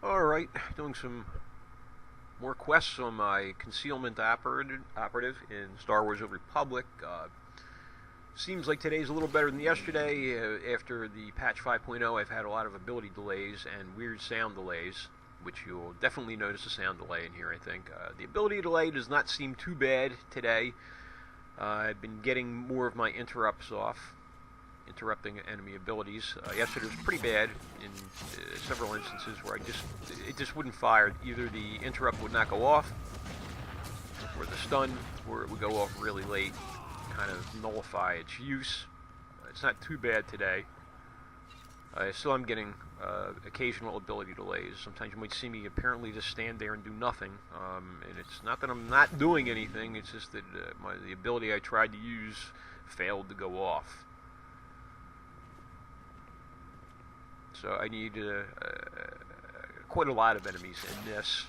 Alright, doing some more quests on my concealment operative in Star Wars: The Republic. Seems like today's a little better than yesterday. After the patch 5.0, I've had a lot of ability delays and weird sound delays, which you'll definitely notice a sound delay in here, I think. The ability delay does not seem too bad today. I've been getting more of my interrupts off, interrupting enemy abilities. Yesterday was pretty bad in several instances where it just wouldn't fire. Either the interrupt would not go off, or the stun, or it would go off really late, kind of nullify its use. It's not too bad today. Still, I'm getting occasional ability delays. Sometimes you might see me apparently just stand there and do nothing, and it's not that I'm not doing anything. It's just that the ability I tried to use failed to go off. So I need quite a lot of enemies in this.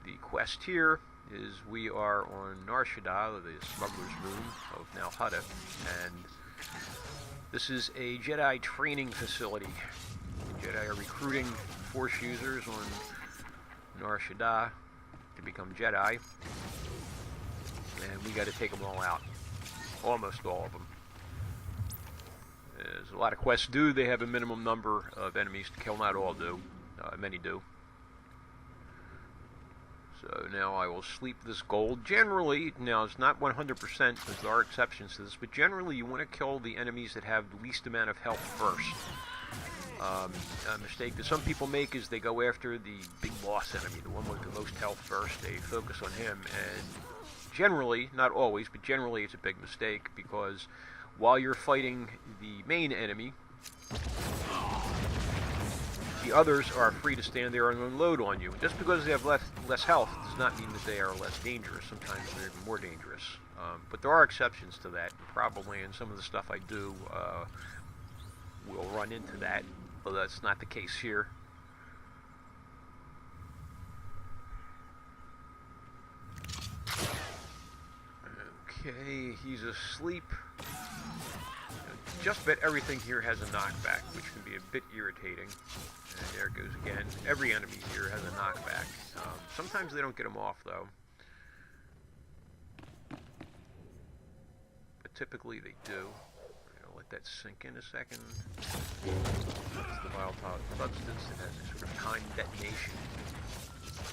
The quest here is we are on Nar Shaddaa, the smuggler's moon of Nal Hutta, and this is a Jedi training facility. The Jedi are recruiting Force users on Nar Shaddaa to become Jedi, and we got to take them all out. Almost all of them. As a lot of quests do, they have a minimum number of enemies to kill. Not all do. Many do. So now I will sleep this gold. Generally, now it's not 100%, because there are exceptions to this, but generally you want to kill the enemies that have the least amount of health first. A mistake that some people make is they go after the big boss enemy, the one with the most health first. They focus on him, and generally, not always, but generally it's a big mistake, because while you're fighting the main enemy, the others are free to stand there and unload on you. Just because they have less health does not mean that they are less dangerous. Sometimes they're even more dangerous. But there are exceptions to that. Probably in some of the stuff I do, we'll run into that, but that's not the case here. Okay, he's asleep. Just about everything here has a knockback, which can be a bit irritating. And there it goes again. Every enemy here has a knockback. Sometimes they don't get them off, though. But typically they do. I'll let that sink in a second. That's the volatile substance that has a sort of timed detonation.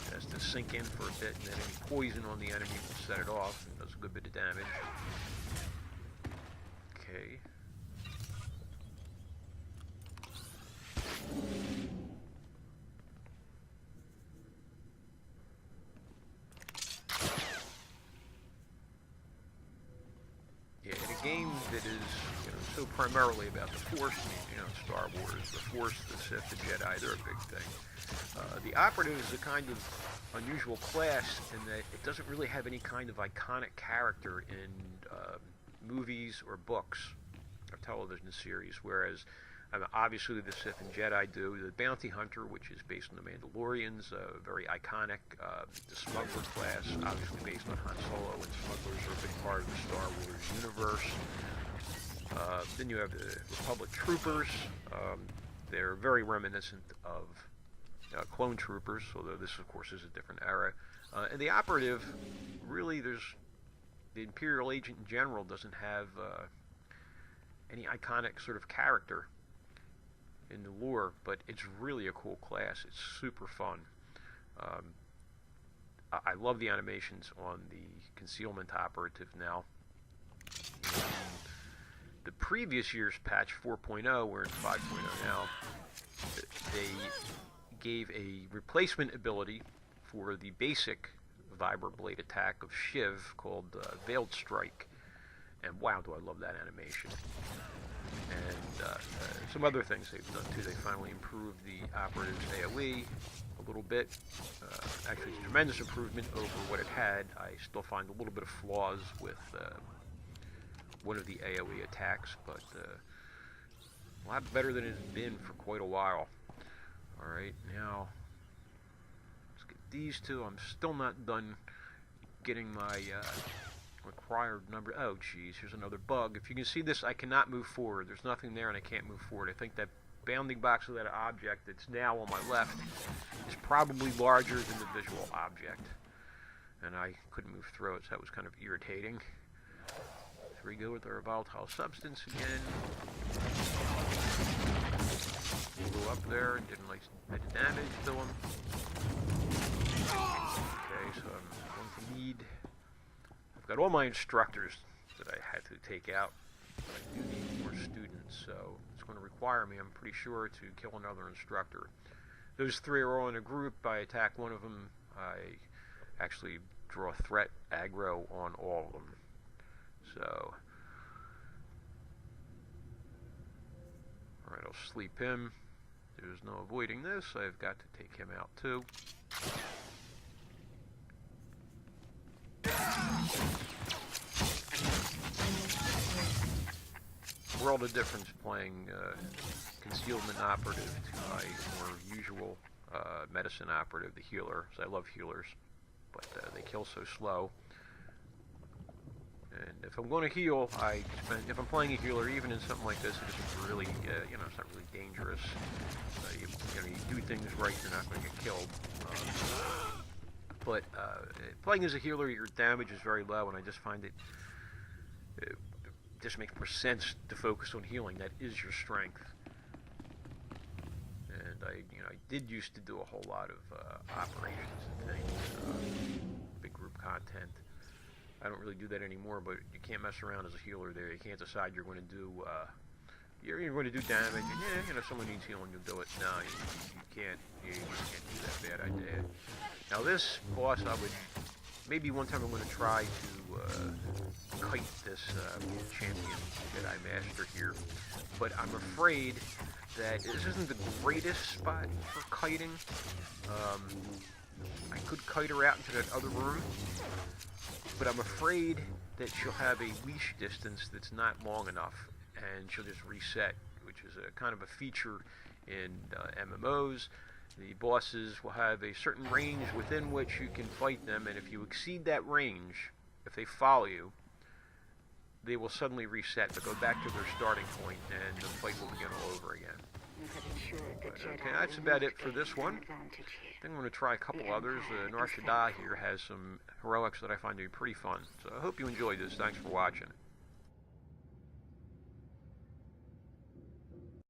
It has to sink in for a bit, and then any poison on the enemy will set it off and does a good bit of damage. Okay. Yeah, in a game that is, so primarily about the Force, Star Wars, the Force, the Sith, the Jedi, they're a big thing. The operative is a kind of unusual class in that it doesn't really have any kind of iconic character in movies or books or television series, whereas obviously the Sith and Jedi do. The Bounty Hunter, which is based on the Mandalorians, very iconic. The Smuggler class, obviously based on Han Solo, and smugglers are a big part of the Star Wars universe. Then you have the Republic Troopers. They're very reminiscent of clone troopers, although this, of course, is a different era. And the operative, really, the Imperial agent in general doesn't have any iconic sort of character in the lore, but it's really a cool class. It's super fun. I love the animations on the concealment operative now. In the previous year's patch 4.0, we're in 5.0 now, they gave a replacement ability for the basic Vibra Blade attack of Shiv called Veiled Strike. And wow, do I love that animation. And some other things they've done too. They finally improved the operative's AoE a little bit. Actually, it's a tremendous improvement over what it had. I still find a little bit of flaws with one of the AoE attacks, but a lot better than it's been for quite a while. Alright, now let's get these two. I'm still not done getting my required number. Oh geez, here's another bug. If you can see this, I cannot move forward. There's nothing there and I can't move forward. I think that bounding box of that object that's now on my left is probably larger than the visual object. And I couldn't move through it, so that was kind of irritating. So we go with our volatile substance again. We'll go up there and did a nice bit of damage to him. Okay, so I'm going to need... I've got all my instructors that I had to take out. But I do need more students, so it's going to require me, I'm pretty sure, to kill another instructor. Those three are all in a group. I attack one of them. I actually draw threat aggro on all of them. So, alright, I'll sleep him. There's no avoiding this. I've got to take him out too. World of difference playing concealment operative to my more usual medicine operative, the healer. So I love healers, but they kill so slow. And if I'm going to heal, if I'm playing a healer, even in something like this, it isn't really, it's not really dangerous. You do things right, you're not going to get killed. But playing as a healer, your damage is very low, and I just find it just makes more sense to focus on healing. That is your strength. And I did used to do a whole lot of operations and things, big group content. I don't really do that anymore, but you can't mess around as a healer there. You can't decide you're going to do you're going to do damage, and if someone needs healing, you'll do it. No, you can't. You can't do that bad idea. Now this boss, maybe one time I'm going to try to kite this champion that I master here, but I'm afraid that this isn't the greatest spot for kiting. I could kite her out into that other room, but I'm afraid that she'll have a leash distance that's not long enough, and she'll just reset, which is a kind of a feature in MMOs. The bosses will have a certain range within which you can fight them, and if you exceed that range, if they follow you, they will suddenly reset, but go back to their starting point, and the fight will begin all over again. But, okay, that's about it for this one. I think I'm going to try a couple others. Nar Shaddaa here has some heroics that I find to be pretty fun. So I hope you enjoyed this. Thanks for watching.